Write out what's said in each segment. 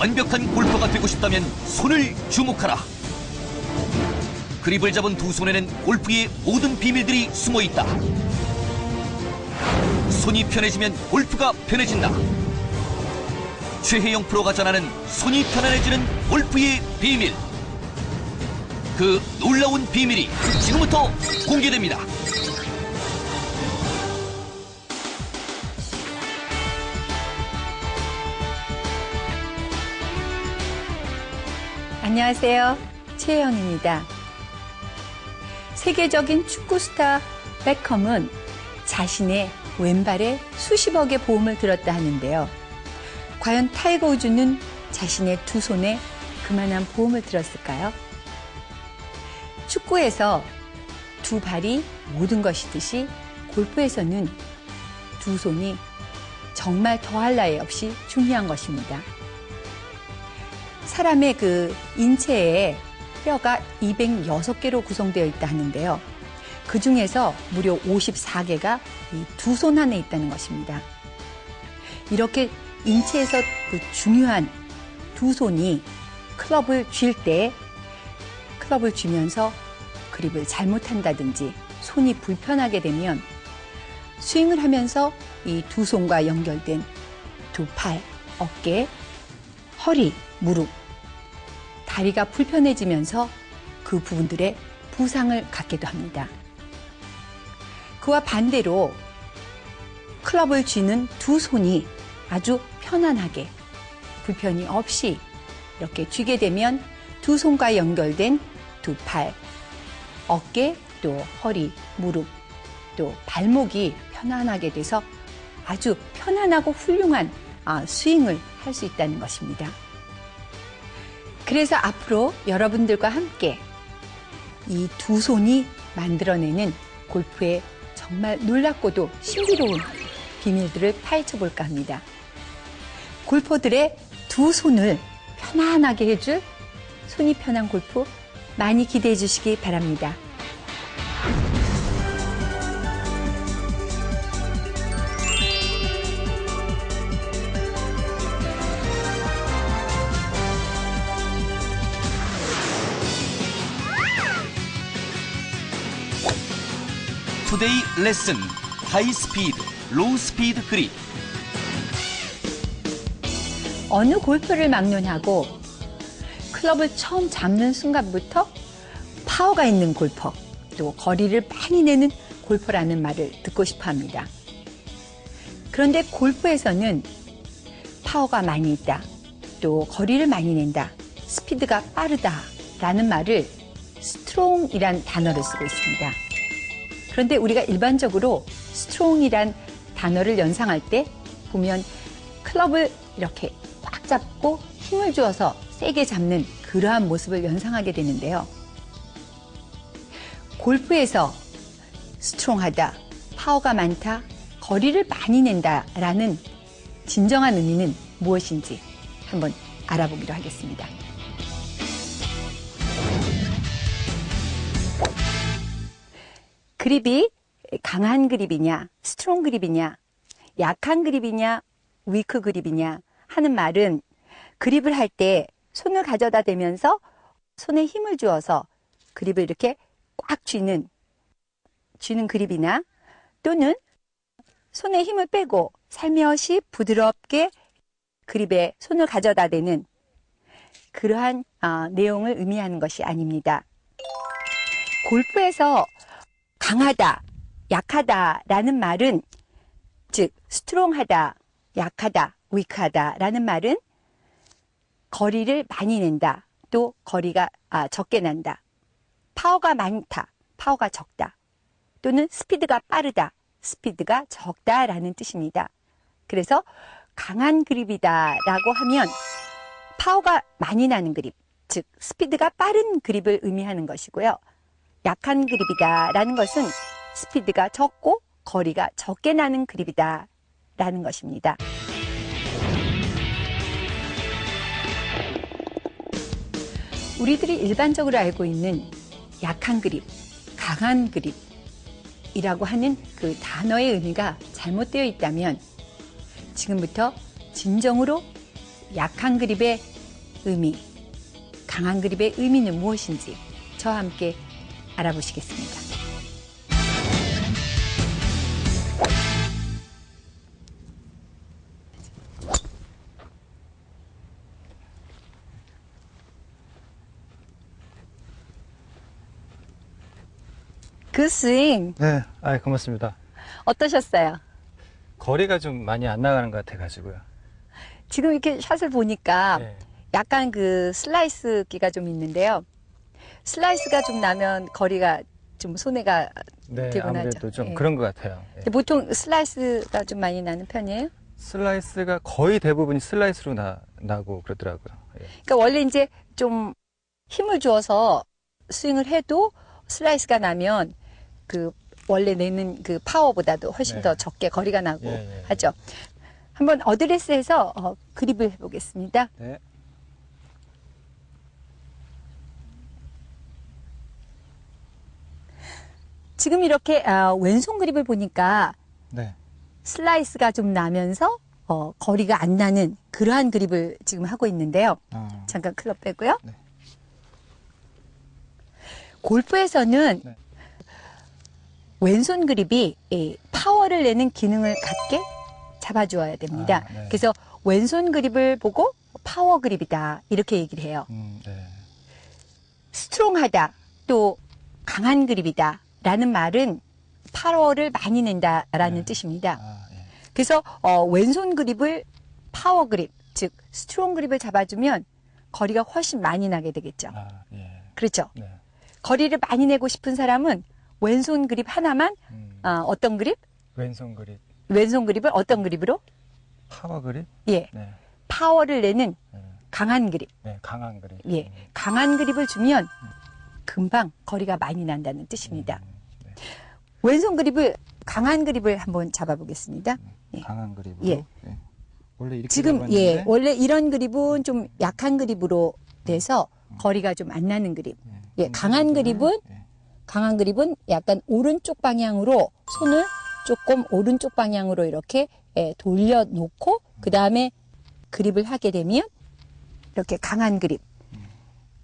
완벽한 골퍼가 되고 싶다면 손을 주목하라. 그립을 잡은 두 손에는 골프의 모든 비밀들이 숨어 있다. 손이 편해지면 골프가 편해진다. 최혜영 프로가 전하는 손이 편안해지는 골프의 비밀. 그 놀라운 비밀이 지금부터 공개됩니다. 안녕하세요. 최혜영입니다. 세계적인 축구 스타 베컴은 자신의 왼발에 수십억의 보험을 들었다 하는데요. 과연 타이거 우즈는 자신의 두 손에 그만한 보험을 들었을까요? 축구에서 두 발이 모든 것이듯이 골프에서는 두 손이 정말 더할 나위 없이 중요한 것입니다. 사람의 그 인체에 뼈가 206개로 구성되어 있다 하는데요. 그 중에서 무려 54개가 이 두 손 안에 있다는 것입니다. 이렇게 인체에서 그 중요한 두 손이 클럽을 쥘 때 클럽을 쥐면서 그립을 잘못한다든지 손이 불편하게 되면 스윙을 하면서 이 두 손과 연결된 두 팔, 어깨, 허리, 무릎, 다리가 불편해지면서 그 부분들에 부상을 갖기도 합니다. 그와 반대로 클럽을 쥐는 두 손이 아주 편안하게 불편이 없이 이렇게 쥐게 되면 두 손과 연결된 두 팔, 어깨, 또 허리, 무릎, 또 발목이 편안하게 돼서 아주 편안하고 훌륭한 스윙을 할 수 있다는 것입니다. 그래서 앞으로 여러분들과 함께 이 두 손이 만들어내는 골프의 정말 놀랍고도 신비로운 비밀들을 파헤쳐 볼까 합니다. 골퍼들의 두 손을 편안하게 해줄 손이 편한 골프 많이 기대해 주시기 바랍니다. 투데이 레슨 하이 스피드, 로우 스피드 그립. 어느 골프를 막론하고 클럽을 처음 잡는 순간부터 파워가 있는 골퍼, 또 거리를 많이 내는 골퍼라는 말을 듣고 싶어 합니다. 그런데 골프에서는 파워가 많이 있다, 또 거리를 많이 낸다, 스피드가 빠르다라는 말을 스트롱이란 단어를 쓰고 있습니다. 그런데 우리가 일반적으로 스트롱이란 단어를 연상할 때 보면 클럽을 이렇게 꽉 잡고 힘을 주어서 세게 잡는 그러한 모습을 연상하게 되는데요. 골프에서 스트롱하다, 파워가 많다, 거리를 많이 낸다라는 진정한 의미는 무엇인지 한번 알아보기로 하겠습니다. 그립이 강한 그립이냐, 스트롱 그립이냐, 약한 그립이냐, 위크 그립이냐 하는 말은 그립을 할 때 손을 가져다 대면서 손에 힘을 주어서 그립을 이렇게 꽉 쥐는 그립이나, 또는 손에 힘을 빼고 살며시 부드럽게 그립에 손을 가져다 대는 그러한 내용을 의미하는 것이 아닙니다. 골프에서 강하다, 약하다라는 말은, 즉 스트롱하다, 약하다, 위크하다라는 말은 거리를 많이 낸다, 또 거리가 적게 난다, 파워가 많다, 파워가 적다, 또는 스피드가 빠르다, 스피드가 적다라는 뜻입니다. 그래서 강한 그립이다라고 하면 파워가 많이 나는 그립, 즉 스피드가 빠른 그립을 의미하는 것이고요. 약한 그립이다라는 것은 스피드가 적고 거리가 적게 나는 그립이다라는 것입니다. 우리들이 일반적으로 알고 있는 약한 그립, 강한 그립이라고 하는 그 단어의 의미가 잘못되어 있다면 지금부터 진정으로 약한 그립의 의미, 강한 그립의 의미는 무엇인지 저와 함께 알아보시겠습니다. 그 스윙 네, 고맙습니다. 어떠셨어요? 거리가 좀 많이 안 나가는 것 같아가지고요. 지금 이렇게 샷을 보니까 네. 약간 그 슬라이스기가 좀 있는데요. 슬라이스가 좀 나면 거리가 좀 손해가 네, 되곤 아무래도 하죠. 좀 예. 그런 것 같아요. 예. 근데 보통 슬라이스가 좀 많이 나는 편이에요? 슬라이스가 거의 대부분이 슬라이스로 나고 그러더라고요. 예. 그러니까 원래 이제 좀 힘을 주어서 스윙을 해도 슬라이스가 나면 그 원래 내는 그 파워보다도 훨씬 네. 더 적게 거리가 나고 예. 하죠. 한번 어드레스에서 그립을 해보겠습니다. 네. 지금 이렇게 왼손 그립을 보니까 네. 슬라이스가 좀 나면서 거리가 안 나는 그러한 그립을 지금 하고 있는데요. 잠깐 클럽 빼고요. 네. 골프에서는 네. 왼손 그립이 파워를 내는 기능을 갖게 잡아주어야 됩니다. 네. 그래서 왼손 그립을 보고 파워 그립이다 이렇게 얘기를 해요. 네. 스트롱하다 또 강한 그립이다 라는 말은 파워를 많이 낸다라는 네. 뜻입니다. 예. 그래서 왼손 그립을 파워 그립, 즉 스트롱 그립을 잡아주면 거리가 훨씬 많이 나게 되겠죠. 예. 그렇죠. 네. 거리를 많이 내고 싶은 사람은 왼손 그립 하나만 어떤 그립? 왼손 그립, 왼손 그립을 어떤 그립으로? 파워 그립, 예, 네. 파워를 내는 네. 강한 그립. 네, 강한 그립. 예, 강한 그립을 주면 금방 거리가 많이 난다는 뜻입니다. 네. 왼손 그립을 강한 그립을 한번 잡아보겠습니다. 예. 강한 그립으로. 예. 네. 원래 이렇게 지금 잡았는데, 원래 이런 그립은 좀 약한 그립으로 돼서 거리가 좀 안 나는 그립. 예, 강한 그립은 예. 강한 그립은 약간 오른쪽 방향으로 손을 조금 오른쪽 방향으로 이렇게 돌려놓고 그 다음에 그립을 하게 되면 이렇게 강한 그립.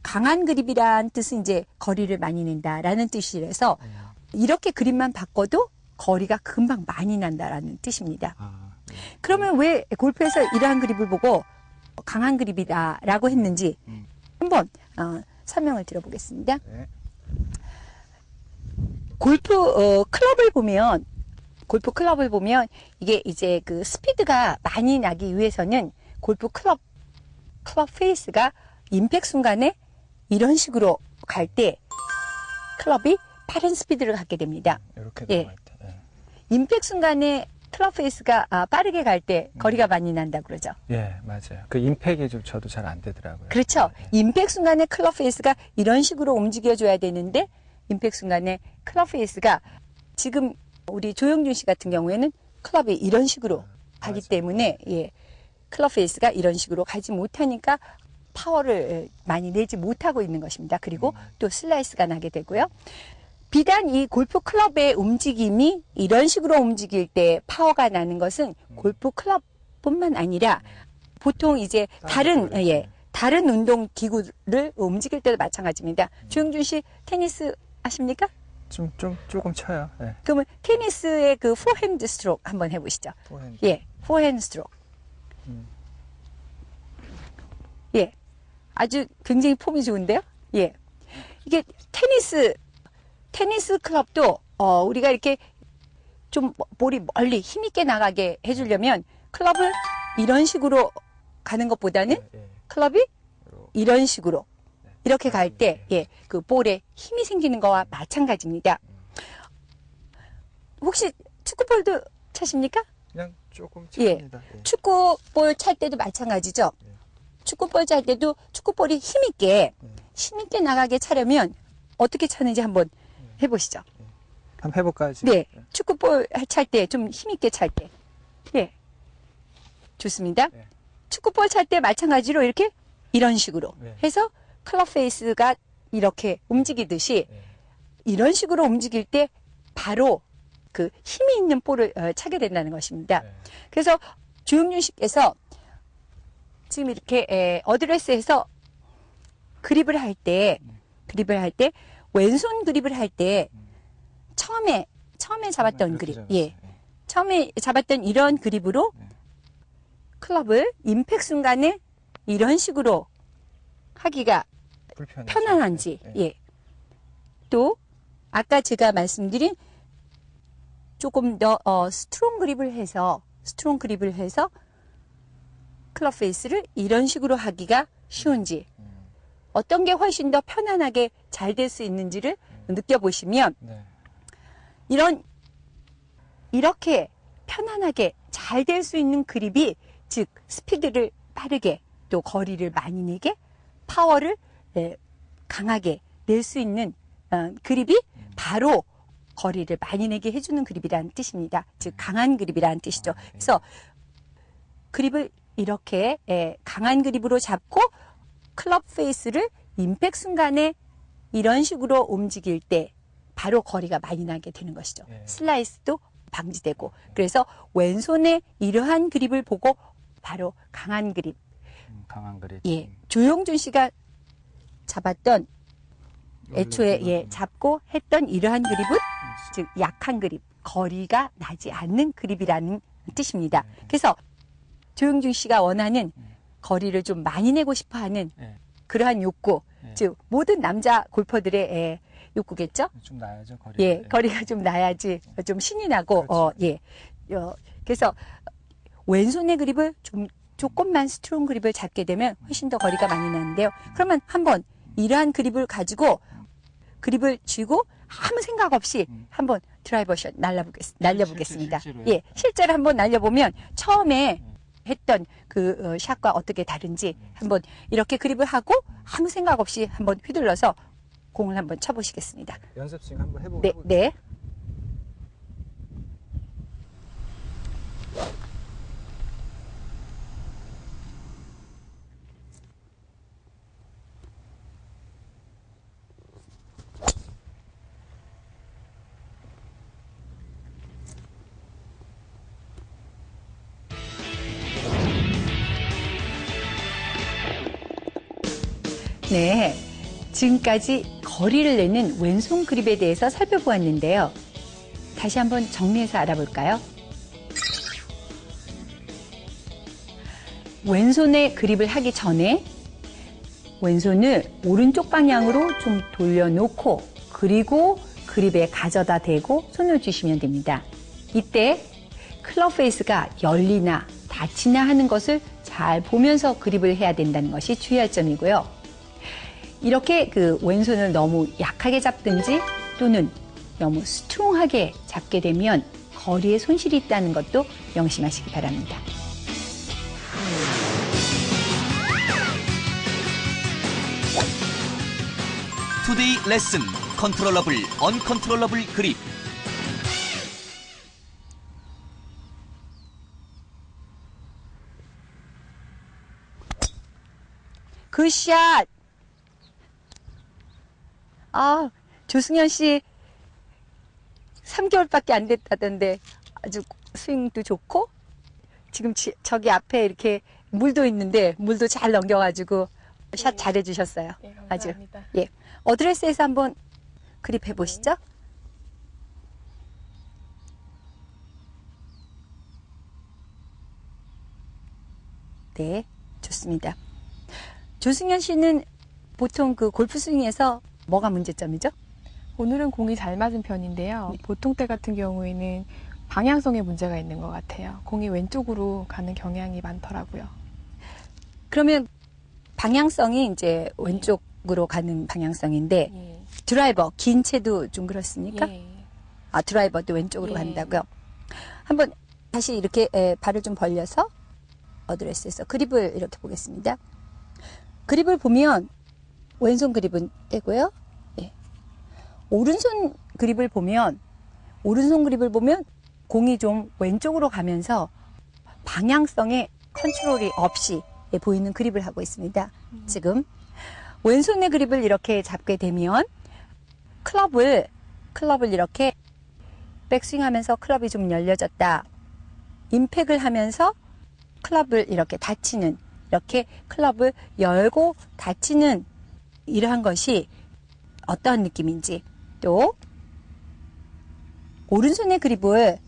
강한 그립이란 뜻은 이제 거리를 많이 낸다라는 뜻이라서 이렇게 그립만 바꿔도 거리가 금방 많이 난다라는 뜻입니다. 네. 그러면 왜 골프에서 이러한 그립을 보고 강한 그립이다라고 했는지 한번 설명을 드려보겠습니다. 네. 골프 클럽을 보면 이게 이제 그 스피드가 많이 나기 위해서는 골프 클럽 페이스가 임팩 순간에 이런 식으로 갈 때 클럽이 빠른 스피드를 갖게 됩니다. 이렇게 예. 들어갈 때. 예. 임팩 순간에 클럽 페이스가 빠르게 갈 때 거리가 많이 난다 그러죠. 예, 맞아요. 그 임팩이 좀 저도 잘 안 되더라고요. 그렇죠. 예. 임팩 순간에 클럽 페이스가 이런 식으로 움직여줘야 되는데 임팩 순간에 클럽 페이스가 지금 우리 조영준 씨 같은 경우에는 클럽이 이런 식으로 가기 맞아요. 때문에 예, 클럽 페이스가 이런 식으로 가지 못하니까 파워를 많이 내지 못하고 있는 것입니다. 그리고 또 슬라이스가 나게 되고요. 비단 이 골프 클럽의 움직임이 이런 식으로 움직일 때 파워가 나는 것은 골프 클럽뿐만 아니라 보통 이제 다른 운동 기구를 움직일 때도 마찬가지입니다. 조영준 씨 테니스 아십니까? 조금 쳐요. 예. 그러면 테니스의 그 포핸드 스트로크 한번 해보시죠. 포핸드. 예, 포핸드 스트로크. 예, 아주 굉장히 폼이 좋은데요. 예, 이게 테니스 클럽도 우리가 이렇게 좀 볼이 멀리 힘있게 나가게 해주려면 클럽을 이런 식으로 가는 것보다는 예. 클럽이 이런 식으로 이렇게 갈 때 그 볼에 힘이 생기는 거와 마찬가지입니다. 혹시 축구볼도 차십니까? 그냥 조금 예. 칩니다. 예. 축구볼 찰 때도 마찬가지죠. 축구볼 찰 때도 축구볼이 힘있게 나가게 차려면 어떻게 차는지 한번 해보시죠. 한번 해볼까요? 지금? 네. 축구볼 찰 때 좀 힘있게 찰 때. 예. 좋습니다. 네. 축구볼 찰 때 마찬가지로 이렇게 이런 식으로 네. 해서 클럽 페이스가 이렇게 움직이듯이 네. 이런 식으로 움직일 때 바로 그 힘이 있는 볼을 차게 된다는 것입니다. 네. 그래서 조영준 씨께서 지금 이렇게 어드레스에서 그립을 할 때 왼손 그립을 할 때 처음에 잡았던 그립, 예, 처음에 잡았던 이런 그립으로 클럽을 임팩 순간에 이런 식으로 하기가 편안한지, 예. 또 아까 제가 말씀드린 조금 더 스트롱 그립을 해서 클럽 페이스를 이런 식으로 하기가 쉬운지, 어떤 게 훨씬 더 편안하게 잘 될 수 있는지를 느껴보시면, 이렇게 편안하게 잘 될 수 있는 그립이, 즉 스피드를 빠르게 또 거리를 많이 내게 파워를 강하게 낼 수 있는 그립이 바로 거리를 많이 내게 해주는 그립이라는 뜻입니다. 즉 강한 그립이라는 뜻이죠. 그래서 그립을 이렇게 강한 그립으로 잡고 클럽 페이스를 임팩 순간에 이런 식으로 움직일 때 바로 거리가 많이 나게 되는 것이죠. 슬라이스도 방지되고, 그래서 왼손에 이러한 그립을 보고 바로 강한 그립, 예, 조용준 씨가 잡았던 애초에 잡고 했던 이러한 그립은 즉 약한 그립, 거리가 나지 않는 그립이라는 뜻입니다. 그래서 조용준 씨가 원하는 거리를 좀 많이 내고 싶어하는 그러한 욕구, 즉 모든 남자 골퍼들의 욕구겠죠. 좀 나야죠, 거리가. 예, 거리가 좀 나야지 좀 신이 나고, 그래서 왼손의 그립을 조금만 스트롱 그립을 잡게 되면 훨씬 더 거리가 많이 나는데요. 그러면 한번 이러한 그립을 가지고 그립을 쥐고 아무 생각 없이 한번 드라이버 샷 날려보겠습니다. 예, 실제로 한번 날려보면 처음에 했던 그 샷과 어떻게 다른지 한번 이렇게 그립을 하고 아무 생각 없이 한번 휘둘러서 공을 한번 쳐보시겠습니다. 연습 스윙 한번 해보고. 네. 네, 지금까지 거리를 내는 왼손 그립에 대해서 살펴보았는데요. 다시 한번 정리해서 알아볼까요? 왼손에 그립을 하기 전에 왼손을 오른쪽 방향으로 좀 돌려놓고 그리고 그립에 가져다 대고 손을 주시면 됩니다. 이때 클럽 페이스가 열리나 닫히나 하는 것을 잘 보면서 그립을 해야 된다는 것이 주의할 점이고요. 이렇게 그 왼손을 너무 약하게 잡든지 또는 너무 스트롱하게 잡게 되면 거리에 손실이 있다는 것도 명심하시기 바랍니다. 투데이 레슨 컨트롤러블 언컨트롤러블 그립. 굿샷! 조승현 씨 3개월밖에 안 됐다던데 아주 스윙도 좋고 지금 저기 앞에 이렇게 물도 있는데 물도 잘 넘겨가지고 샷 잘해주셨어요. 네, 아주. 감사합니다. 예. 어드레스에서 한번 그립 해보시죠. 네, 좋습니다. 조승현 씨는 보통 그 골프 스윙에서 뭐가 문제점이죠? 오늘은 공이 잘 맞은 편인데요. 보통 때 같은 경우에는 방향성에 문제가 있는 것 같아요. 공이 왼쪽으로 가는 경향이 많더라고요. 그러면 방향성이 이제 왼쪽으로 가는 방향성인데 예. 드라이버 긴 채도 좀 그렇습니까? 예. 드라이버도 왼쪽으로 예. 간다고요? 한번 다시 이렇게 발을 좀 벌려서 어드레스에서 그립을 이렇게 보겠습니다. 그립을 보면 왼손 그립은 떼고요. 예. 오른손 그립을 보면 공이 좀 왼쪽으로 가면서 방향성에 컨트롤이 없이 보이는 그립을 하고 있습니다. 지금 왼손의 그립을 이렇게 잡게 되면 클럽을 이렇게 백스윙하면서 클럽이 좀 열려졌다. 임팩을 하면서 클럽을 이렇게 닫히는, 이렇게 클럽을 열고 닫히는 이러한 것이 어떤 느낌인지, 또 오른손의 그립을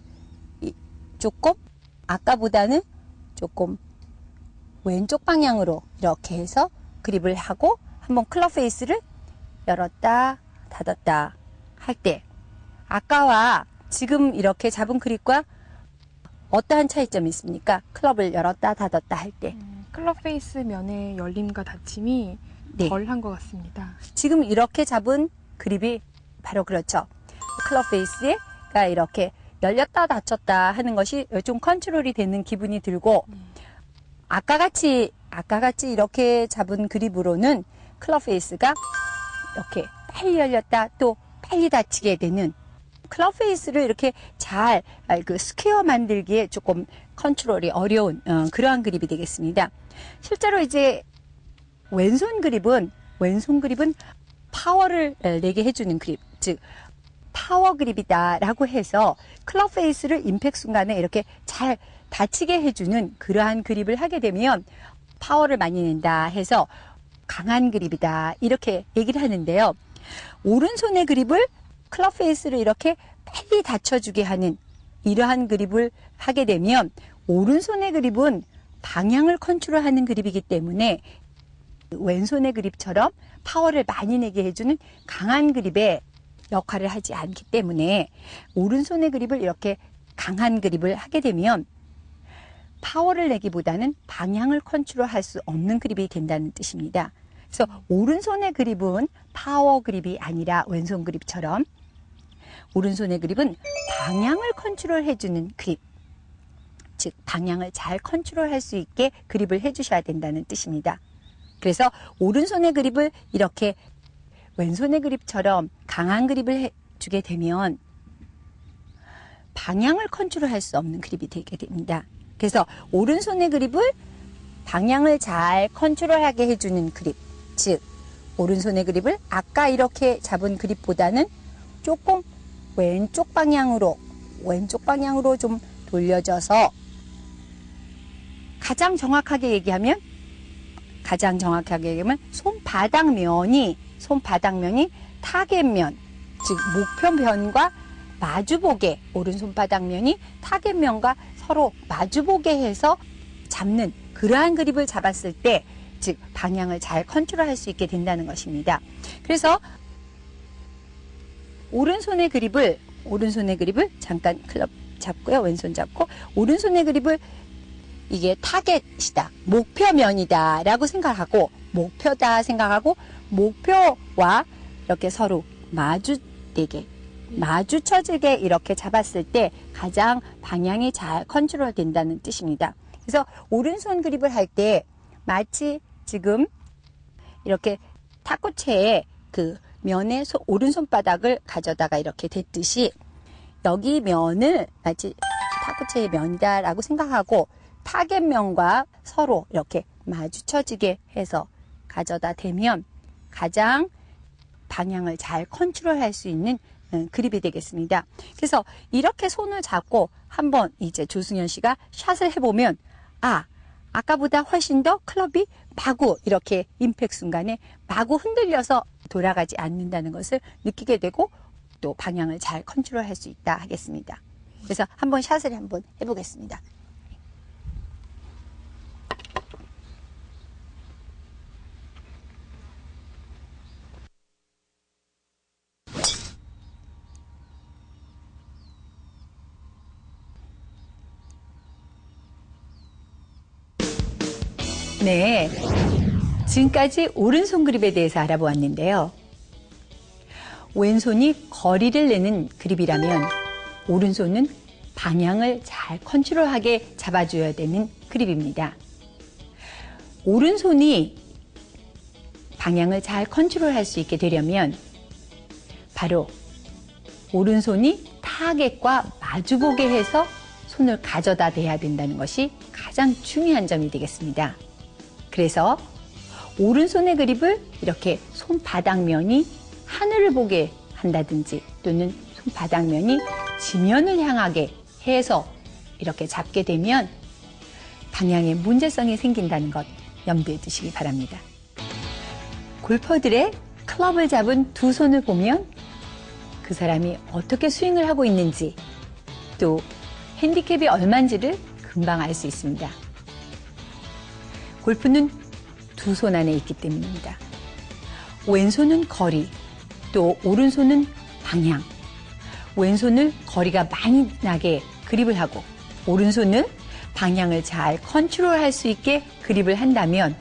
조금 아까보다는 조금 왼쪽 방향으로 이렇게 해서 그립을 하고 한번 클럽 페이스를 열었다 닫았다 할 때 아까와 지금 이렇게 잡은 그립과 어떠한 차이점이 있습니까? 클럽을 열었다 닫았다 할 때. 클럽 페이스 면의 열림과 닫힘이 네. 덜한 것 같습니다. 지금 이렇게 잡은 그립이 바로 그렇죠. 클럽 페이스가 이렇게 열렸다 닫혔다 하는 것이 좀 컨트롤이 되는 기분이 들고 아까 같이 이렇게 잡은 그립으로는 클럽 페이스가 이렇게 빨리 열렸다 또 빨리 닫히게 되는 클럽 페이스를 이렇게 잘 그 스퀘어 만들기에 조금 컨트롤이 어려운 그러한 그립이 되겠습니다. 실제로 이제 왼손 그립은 파워를 내게 해주는 그립, 즉 파워 그립이다라고 해서 클럽 페이스를 임팩트 순간에 이렇게 잘 닫히게 해주는 그러한 그립을 하게 되면 파워를 많이 낸다 해서 강한 그립이다 이렇게 얘기를 하는데요. 오른손의 그립을 클럽 페이스를 이렇게 빨리 닫혀주게 하는 이러한 그립을 하게 되면 오른손의 그립은 방향을 컨트롤하는 그립이기 때문에 왼손의 그립처럼 파워를 많이 내게 해주는 강한 그립의 역할을 하지 않기 때문에 오른손의 그립을 이렇게 강한 그립을 하게 되면 파워를 내기보다는 방향을 컨트롤할 수 없는 그립이 된다는 뜻입니다. 그래서 오른손의 그립은 파워 그립이 아니라 왼손 그립처럼 오른손의 그립은 방향을 컨트롤해주는 그립, 즉 방향을 잘 컨트롤할 수 있게 그립을 해주셔야 된다는 뜻입니다. 그래서 오른손의 그립을 이렇게 왼손의 그립처럼 강한 그립을 해주게 되면 방향을 컨트롤할 수 없는 그립이 되게 됩니다. 그래서 오른손의 그립을 방향을 잘 컨트롤하게 해주는 그립, 즉 오른손의 그립을 아까 이렇게 잡은 그립보다는 조금 왼쪽 방향으로 좀 돌려줘서 가장 정확하게 얘기하면 손바닥면이 타겟면, 즉 목표면과 마주보게, 오른손 바닥면이 타겟면과 서로 마주보게 해서 잡는 그러한 그립을 잡았을 때, 즉 방향을 잘 컨트롤할 수 있게 된다는 것입니다. 그래서 오른손의 그립을 잠깐 클럽 잡고요. 왼손 잡고 오른손의 그립을 이게 타겟이다, 목표면이다 라고 생각하고 목표다 생각하고 목표와 이렇게 서로 마주쳐지게 이렇게 잡았을 때 가장 방향이 잘 컨트롤 된다는 뜻입니다. 그래서 오른손 그립을 할 때 마치 지금 이렇게 탁구채에 그 면에 오른손바닥을 가져다가 이렇게 댔듯이 여기 면을 마치 탁구채의 면이다라고 생각하고 타겟면과 서로 이렇게 마주쳐지게 해서 가져다 대면 가장 방향을 잘 컨트롤할 수 있는 그립이 되겠습니다. 그래서 이렇게 손을 잡고 한번 이제 조승현 씨가 샷을 해보면 아까보다 훨씬 더 클럽이 마구 이렇게 임팩트 순간에 마구 흔들려서 돌아가지 않는다는 것을 느끼게 되고 또 방향을 잘 컨트롤할 수 있다 하겠습니다. 그래서 한번 샷을 한번 해보겠습니다. 네, 지금까지 오른손 그립에 대해서 알아보았는데요. 왼손이 거리를 내는 그립이라면 오른손은 방향을 잘 컨트롤하게 잡아줘야 되는 그립입니다. 오른손이 방향을 잘 컨트롤할 수 있게 되려면 바로 오른손이 타겟과 마주보게 해서 손을 가져다 대야 된다는 것이 가장 중요한 점이 되겠습니다. 그래서 오른손의 그립을 이렇게 손바닥면이 하늘을 보게 한다든지 또는 손바닥면이 지면을 향하게 해서 이렇게 잡게 되면 방향에 문제성이 생긴다는 것 염두에 두시기 바랍니다. 골퍼들의 클럽을 잡은 두 손을 보면 그 사람이 어떻게 스윙을 하고 있는지 또 핸디캡이 얼마인지를 금방 알 수 있습니다. 골프는 두 손 안에 있기 때문입니다. 왼손은 거리, 또 오른손은 방향. 왼손을 거리가 많이 나게 그립을 하고 오른손은 방향을 잘 컨트롤할 수 있게 그립을 한다면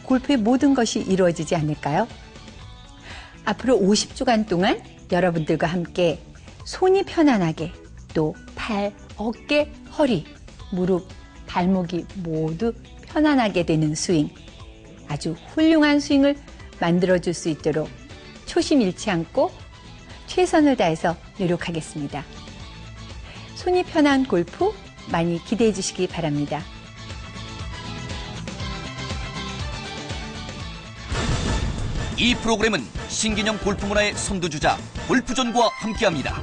골프의 모든 것이 이루어지지 않을까요? 앞으로 50주간 동안 여러분들과 함께 손이 편안하게 또 팔, 어깨, 허리, 무릎, 발목이 모두 편안하게 되는 스윙, 아주 훌륭한 스윙을 만들어줄 수 있도록 초심 잃지 않고 최선을 다해서 노력하겠습니다. 손이 편한 골프 많이 기대해 주시기 바랍니다. 이 프로그램은 신개념 골프 문화의 선두주자 골프존과 함께합니다.